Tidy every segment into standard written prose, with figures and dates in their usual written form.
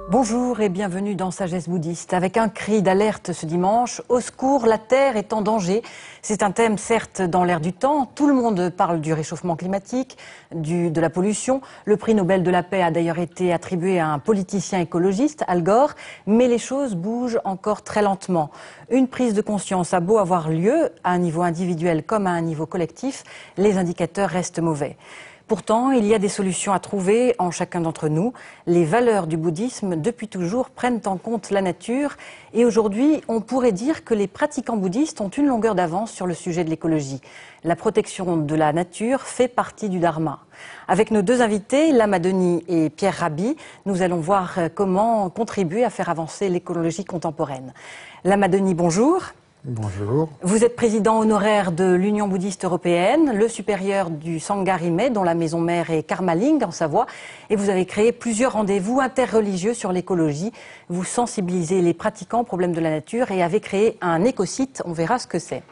Bonjour et bienvenue dans Sagesse bouddhiste. Avec un cri d'alerte ce dimanche, au secours, la Terre est en danger. C'est un thème certes dans l'air du temps. Tout le monde parle du réchauffement climatique, de la pollution. Le prix Nobel de la paix a d'ailleurs été attribué à un politicien écologiste, Al Gore. Mais les choses bougent encore très lentement. Une prise de conscience a beau avoir lieu, à un niveau individuel comme à un niveau collectif, les indicateurs restent mauvais. Pourtant, il y a des solutions à trouver en chacun d'entre nous. Les valeurs du bouddhisme, depuis toujours, prennent en compte la nature. Et aujourd'hui, on pourrait dire que les pratiquants bouddhistes ont une longueur d'avance sur le sujet de l'écologie. La protection de la nature fait partie du dharma. Avec nos deux invités, Lama Denis et Pierre Rabhi, nous allons voir comment contribuer à faire avancer l'écologie contemporaine. Lama Denis, bonjour. Bonjour. Vous êtes président honoraire de l'Union bouddhiste européenne, le supérieur du Sangha Rimé, dont la maison mère est Karmaling en Savoie, et vous avez créé plusieurs rendez-vous interreligieux sur l'écologie. Vous sensibilisez les pratiquants aux problèmes de la nature et avez créé un écosite, on verra ce que c'est.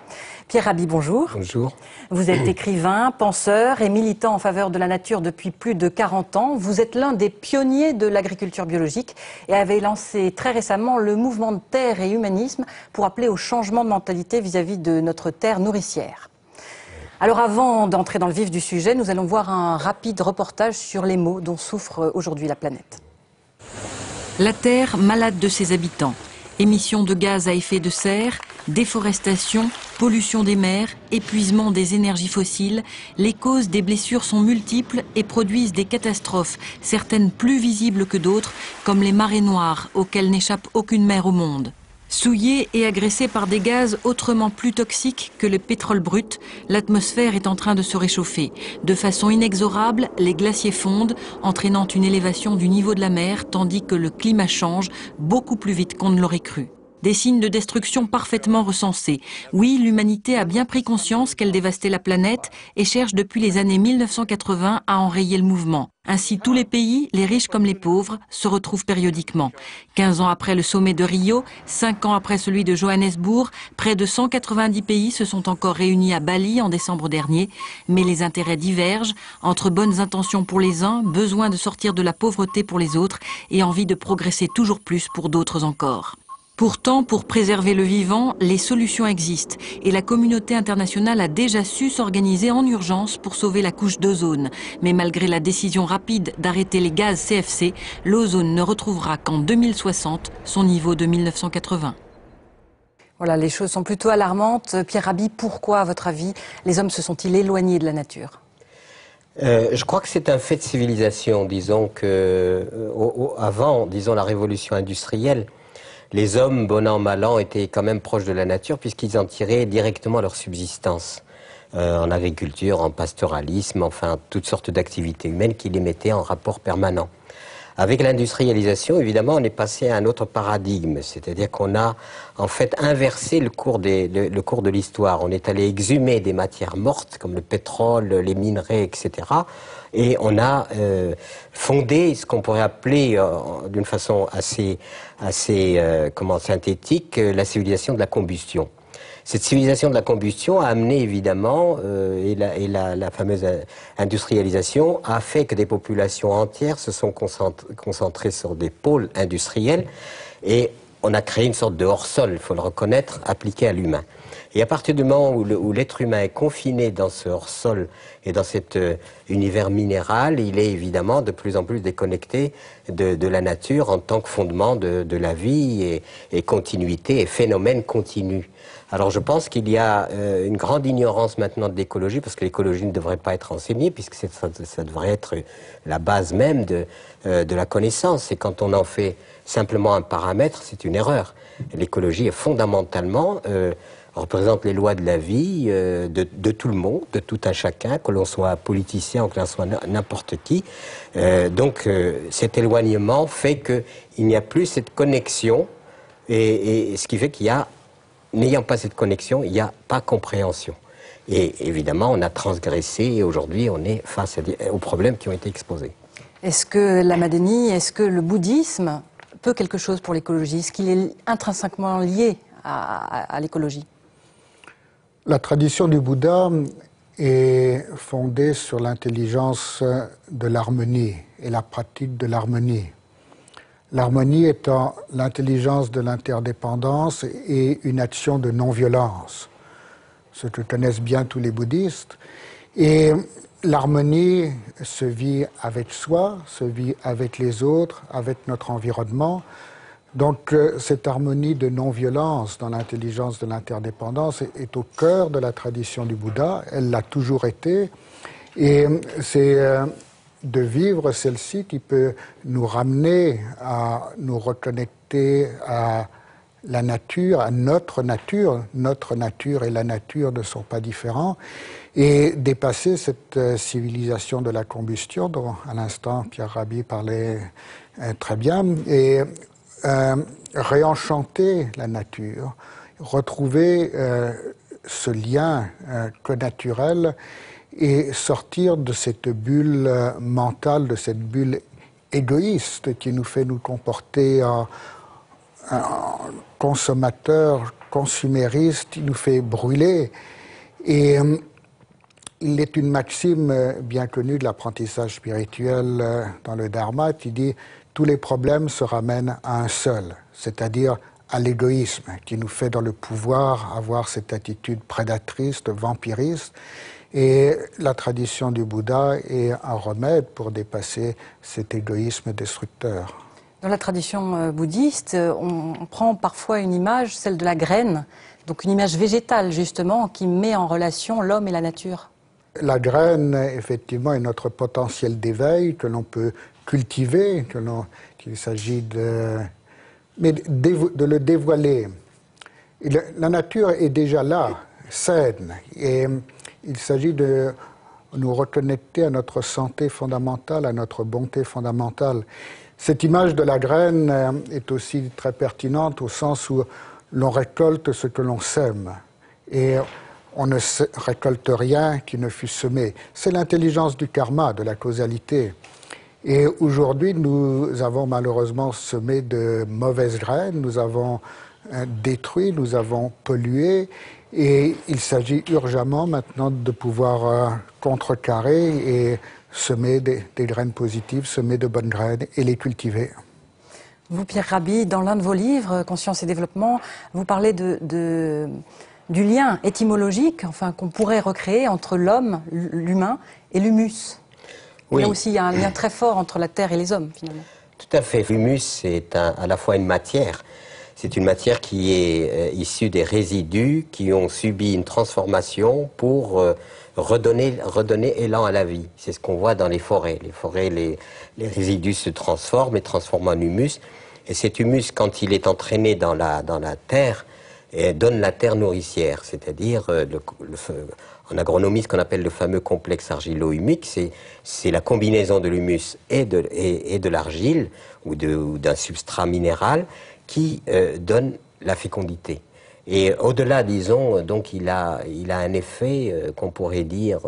Pierre Rabhi, bonjour. Bonjour. Vous êtes écrivain, penseur et militant en faveur de la nature depuis plus de 40 ans. Vous êtes l'un des pionniers de l'agriculture biologique et avez lancé très récemment le mouvement de terre et humanisme pour appeler au changement de mentalité vis-à-vis de notre terre nourricière. Alors avant d'entrer dans le vif du sujet, nous allons voir un rapide reportage sur les maux dont souffre aujourd'hui la planète. La Terre malade de ses habitants. Émissions de gaz à effet de serre, déforestation, pollution des mers, épuisement des énergies fossiles, les causes des blessures sont multiples et produisent des catastrophes, certaines plus visibles que d'autres, comme les marées noires auxquelles n'échappe aucune mer au monde. Souillée et agressée par des gaz autrement plus toxiques que le pétrole brut, l'atmosphère est en train de se réchauffer. De façon inexorable, les glaciers fondent, entraînant une élévation du niveau de la mer, tandis que le climat change beaucoup plus vite qu'on ne l'aurait cru. Des signes de destruction parfaitement recensés. Oui, l'humanité a bien pris conscience qu'elle dévastait la planète et cherche depuis les années 1980 à enrayer le mouvement. Ainsi, tous les pays, les riches comme les pauvres, se retrouvent périodiquement. 15 ans après le sommet de Rio, 5 ans après celui de Johannesburg, près de 190 pays se sont encore réunis à Bali en décembre dernier. Mais les intérêts divergent entre bonnes intentions pour les uns, besoin de sortir de la pauvreté pour les autres et envie de progresser toujours plus pour d'autres encore. Pourtant, pour préserver le vivant, les solutions existent et la communauté internationale a déjà su s'organiser en urgence pour sauver la couche d'ozone. Mais malgré la décision rapide d'arrêter les gaz CFC, l'ozone ne retrouvera qu'en 2060 son niveau de 1980. Voilà, les choses sont plutôt alarmantes. Pierre Rabhi, pourquoi, à votre avis, les hommes se sont-ils éloignés de la nature ? Je crois que c'est un fait de civilisation. Disons que avant, disons la révolution industrielle, les hommes, bon an, mal an, étaient quand même proches de la nature puisqu'ils en tiraient directement leur subsistance. En agriculture, en pastoralisme, enfin toutes sortes d'activités humaines qui les mettaient en rapport permanent. Avec l'industrialisation, évidemment, on est passé à un autre paradigme, c'est-à-dire qu'on a en fait inversé le cours de l'histoire. On est allé exhumer des matières mortes comme le pétrole, les minerais, etc. Et on a fondé ce qu'on pourrait appeler d'une façon assez synthétique la civilisation de la combustion. Cette civilisation de la combustion a amené évidemment, la fameuse industrialisation a fait que des populations entières se sont concentrées sur des pôles industriels et on a créé une sorte de hors-sol, il faut le reconnaître, appliqué à l'humain. Et à partir du moment où l'être humain est confiné dans ce hors-sol et dans cet univers minéral, il est évidemment de plus en plus déconnecté de la nature en tant que fondement de la vie et continuité et phénomène continu. Alors je pense qu'il y a une grande ignorance maintenant de l'écologie, parce que l'écologie ne devrait pas être enseignée, puisque ça devrait être la base même de la connaissance. Et quand on en fait simplement un paramètre, c'est une erreur. L'écologie est fondamentalement représente les lois de la vie de tout le monde, de tout un chacun, que l'on soit politicien ou que l'on soit n'importe qui. Donc cet éloignement fait qu'il n'y a plus cette connexion, et ce qui fait qu'il y a, n'ayant pas cette connexion, il n'y a pas compréhension. Et évidemment, on a transgressé et aujourd'hui, on est face aux problèmes qui ont été exposés. Est-ce que la Madani, est-ce que le bouddhisme peut quelque chose pour l'écologie? Est-ce qu'il est intrinsèquement lié à l'écologie? La tradition du Bouddha est fondée sur l'intelligence de l'harmonie et la pratique de l'harmonie. L'harmonie étant l'intelligence de l'interdépendance et une action de non-violence, ce que connaissent bien tous les bouddhistes. Et l'harmonie se vit avec soi, se vit avec les autres, avec notre environnement. Donc cette harmonie de non-violence dans l'intelligence de l'interdépendance est au cœur de la tradition du Bouddha, elle l'a toujours été, et c'est de vivre celle-ci qui peut nous ramener à nous reconnecter à la nature, à notre nature. Notre nature et la nature ne sont pas différents, et dépasser cette civilisation de la combustion dont à l'instant Pierre Rabhi parlait très bien, et réenchanter la nature, retrouver ce lien connaturel et sortir de cette bulle mentale, de cette bulle égoïste qui nous fait nous comporter en consommateurs, consuméristes, qui nous fait brûler. Et il est une maxime bien connue de l'apprentissage spirituel dans le Dharma qui dit tous les problèmes se ramènent à un seul, c'est-à-dire à l'égoïsme qui nous fait dans le pouvoir avoir cette attitude prédatrice, vampiriste. Et la tradition du Bouddha est un remède pour dépasser cet égoïsme destructeur. Dans la tradition bouddhiste, on prend parfois une image, celle de la graine, donc une image végétale justement, qui met en relation l'homme et la nature. La graine, effectivement, est notre potentiel d'éveil que l'on peut cultiver, qu'il s'agit de le dévoiler. La nature est déjà là, saine, et il s'agit de nous reconnecter à notre santé fondamentale, à notre bonté fondamentale. Cette image de la graine est aussi très pertinente au sens où l'on récolte ce que l'on sème. Et on ne récolte rien qui ne fût semé. C'est l'intelligence du karma, de la causalité. Et aujourd'hui, nous avons malheureusement semé de mauvaises graines, nous avons détruit, nous avons pollué, et il s'agit urgemment maintenant de pouvoir contrecarrer et semer des graines positives, semer de bonnes graines et les cultiver. Vous, Pierre Rabhi, dans l'un de vos livres, Conscience et développement, vous parlez du lien étymologique, enfin, qu'on pourrait recréer entre l'homme, l'humain, et l'humus. Oui. Là aussi, il y a un lien très fort entre la terre et les hommes, finalement. Tout à fait. L'humus, c'est à la fois une matière. C'est une matière qui est issue des résidus qui ont subi une transformation pour redonner élan à la vie. C'est ce qu'on voit dans les forêts. Les forêts, les résidus se transforment et transforment en humus. Et cet humus, quand il est entraîné dans la terre, donne la terre nourricière, c'est-à-dire en agronomie ce qu'on appelle le fameux complexe argilo-humique, c'est la combinaison de l'humus et de l'argile ou d'un substrat minéral qui donne la fécondité. Et au-delà, disons, donc il a un effet qu'on pourrait dire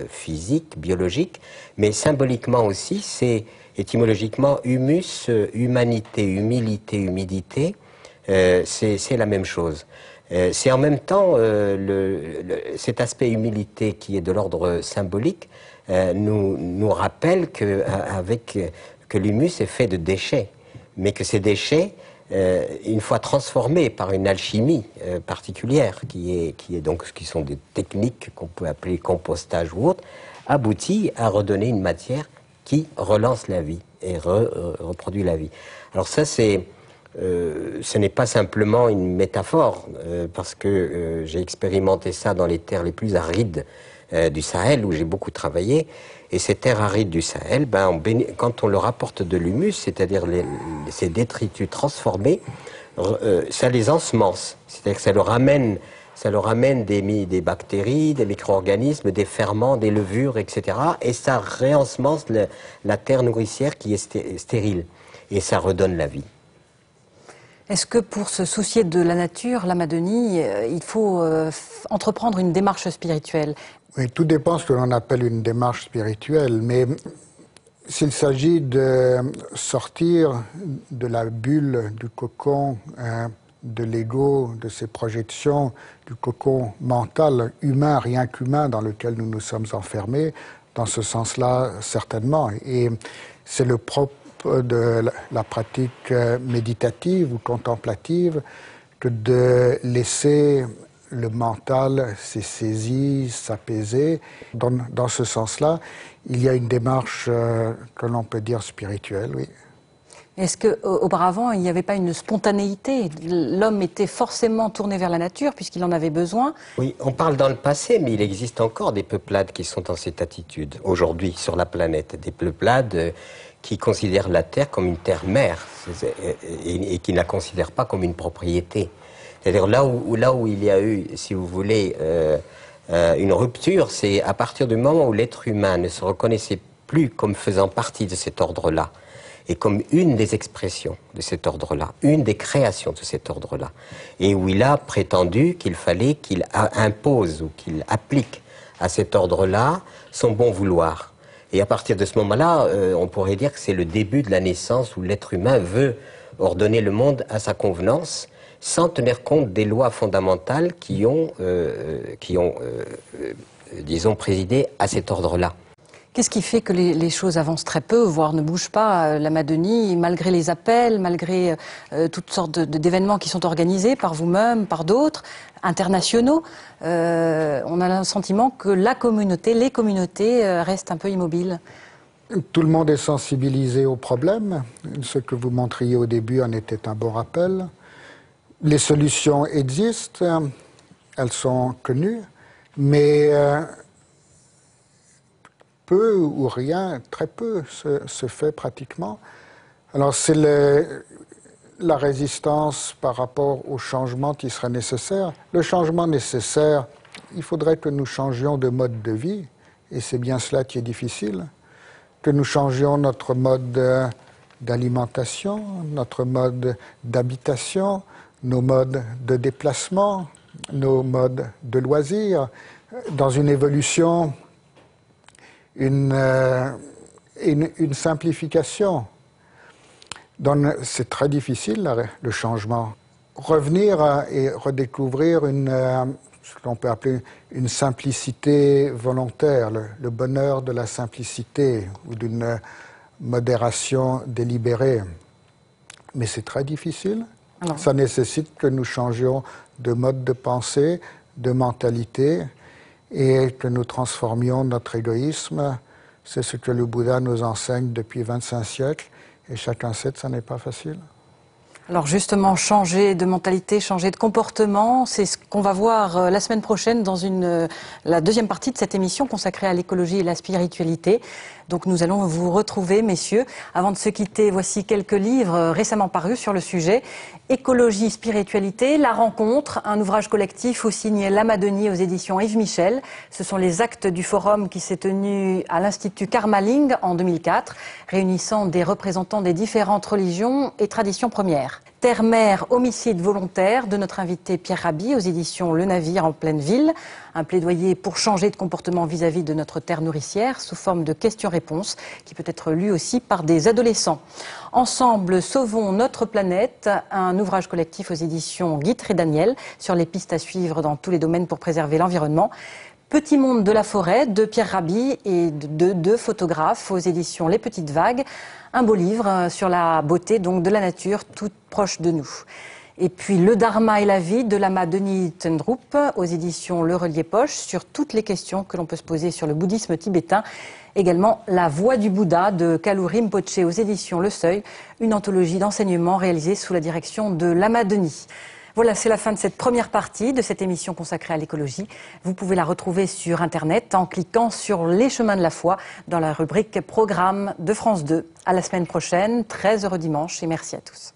physique, biologique, mais symboliquement aussi, c'est étymologiquement humus, humanité, humilité, humidité, c'est la même chose. C'est en même temps cet aspect humilité qui est de l'ordre symbolique nous rappelle que l'humus est fait de déchets, mais que ces déchets, une fois transformés par une alchimie particulière, qui sont des techniques qu'on peut appeler compostage ou autre, aboutit à redonner une matière qui relance la vie et reproduit la vie. Alors ça, ce n'est pas simplement une métaphore, parce que j'ai expérimenté ça dans les terres les plus arides du Sahel, où j'ai beaucoup travaillé. Et ces terres arides du Sahel, quand on leur apporte de l'humus, c'est-à-dire ces détritus transformés, ça les ensemence. C'est-à-dire que ça leur amène des bactéries, des micro-organismes, des ferments, des levures, etc. Et ça réensemence la terre nourricière qui est stérile. Et ça redonne la vie. Est-ce que pour se soucier de la nature, Lama Denis, il faut entreprendre une démarche spirituelle? Oui, tout dépend de ce que l'on appelle une démarche spirituelle, mais s'il s'agit de sortir de la bulle, du cocon, de l'ego, de ses projections, du cocon mental, humain, rien qu'humain, dans lequel nous nous sommes enfermés, dans ce sens-là, certainement. Et c'est le propre de la pratique méditative ou contemplative que de laisser le mental se saisir, s'apaiser. Dans ce sens-là, il y a une démarche que l'on peut dire spirituelle, oui. Est-ce qu'auparavant, il n'y avait pas une spontanéité? L'homme était forcément tourné vers la nature puisqu'il en avait besoin. Oui, on parle dans le passé, mais il existe encore des peuplades qui sont dans cette attitude, aujourd'hui, sur la planète. Des peuplades qui considèrent la Terre comme une terre-mère et qui ne la considèrent pas comme une propriété. C'est-à-dire là où il y a eu, si vous voulez, une rupture, c'est à partir du moment où l'être humain ne se reconnaissait plus comme faisant partie de cet ordre-là, et comme une des expressions de cet ordre-là, une des créations de cet ordre-là, et où il a prétendu qu'il fallait qu'il impose ou qu'il applique à cet ordre-là son bon vouloir. Et à partir de ce moment-là, on pourrait dire que c'est le début de la naissance où l'être humain veut ordonner le monde à sa convenance, sans tenir compte des lois fondamentales qui ont disons, présidé à cet ordre-là. Qu'est-ce qui fait que les choses avancent très peu, voire ne bougent pas, Lama Denis, malgré les appels, malgré toutes sortes d'événements qui sont organisés par vous-même, par d'autres, internationaux? On a le sentiment que les communautés restent un peu immobiles. Tout le monde est sensibilisé au problème. Ce que vous montriez au début en était un bon rappel. Les solutions existent, elles sont connues, mais peu ou rien, très peu se fait pratiquement. Alors c'est la résistance par rapport au changement qui serait nécessaire. Le changement nécessaire, il faudrait que nous changions de mode de vie, et c'est bien cela qui est difficile, que nous changions notre mode d'alimentation, notre mode d'habitation, nos modes de déplacement, nos modes de loisirs, dans une évolution, une simplification. C'est très difficile, le changement. Revenir et redécouvrir ce qu'on peut appeler une simplicité volontaire, le bonheur de la simplicité ou d'une modération délibérée. Mais c'est très difficile. Alors, ça nécessite que nous changions de mode de pensée, de mentalité, et que nous transformions notre égoïsme. C'est ce que le Bouddha nous enseigne depuis 25 siècles, et chacun sait que ça n'est pas facile. Alors justement, changer de mentalité, changer de comportement, c'est ce qu'on va voir la semaine prochaine dans la deuxième partie de cette émission consacrée à l'écologie et la spiritualité. Donc nous allons vous retrouver, messieurs. Avant de se quitter, voici quelques livres récemment parus sur le sujet. Écologie, spiritualité, La Rencontre, un ouvrage collectif où signe Lama Denis aux éditions Yves Michel. Ce sont les actes du forum qui s'est tenu à l'Institut Karmaling en 2004, réunissant des représentants des différentes religions et traditions premières. Terre-mer, homicide volontaire de notre invité Pierre Rabhi aux éditions Le Navire en pleine ville. Un plaidoyer pour changer de comportement vis-à-vis de notre terre nourricière sous forme de questions-réponses qui peut être lu aussi par des adolescents. Ensemble, sauvons notre planète, un ouvrage collectif aux éditions Guitry Daniel sur les pistes à suivre dans tous les domaines pour préserver l'environnement. Petit monde de la forêt de Pierre Rabhi et de deux photographes aux éditions Les Petites Vagues. Un beau livre sur la beauté donc de la nature toute proche de nous. Et puis Le Dharma et la vie de Lama Denis Thundrup aux éditions Le Relier Poche sur toutes les questions que l'on peut se poser sur le bouddhisme tibétain. Également La Voix du Bouddha de Kalu Rinpoche aux éditions Le Seuil, une anthologie d'enseignement réalisée sous la direction de Lama Denis. Voilà, c'est la fin de cette première partie de cette émission consacrée à l'écologie. Vous pouvez la retrouver sur Internet en cliquant sur Les Chemins de la Foi dans la rubrique Programme de France 2. À la semaine prochaine, très heureux dimanche et merci à tous.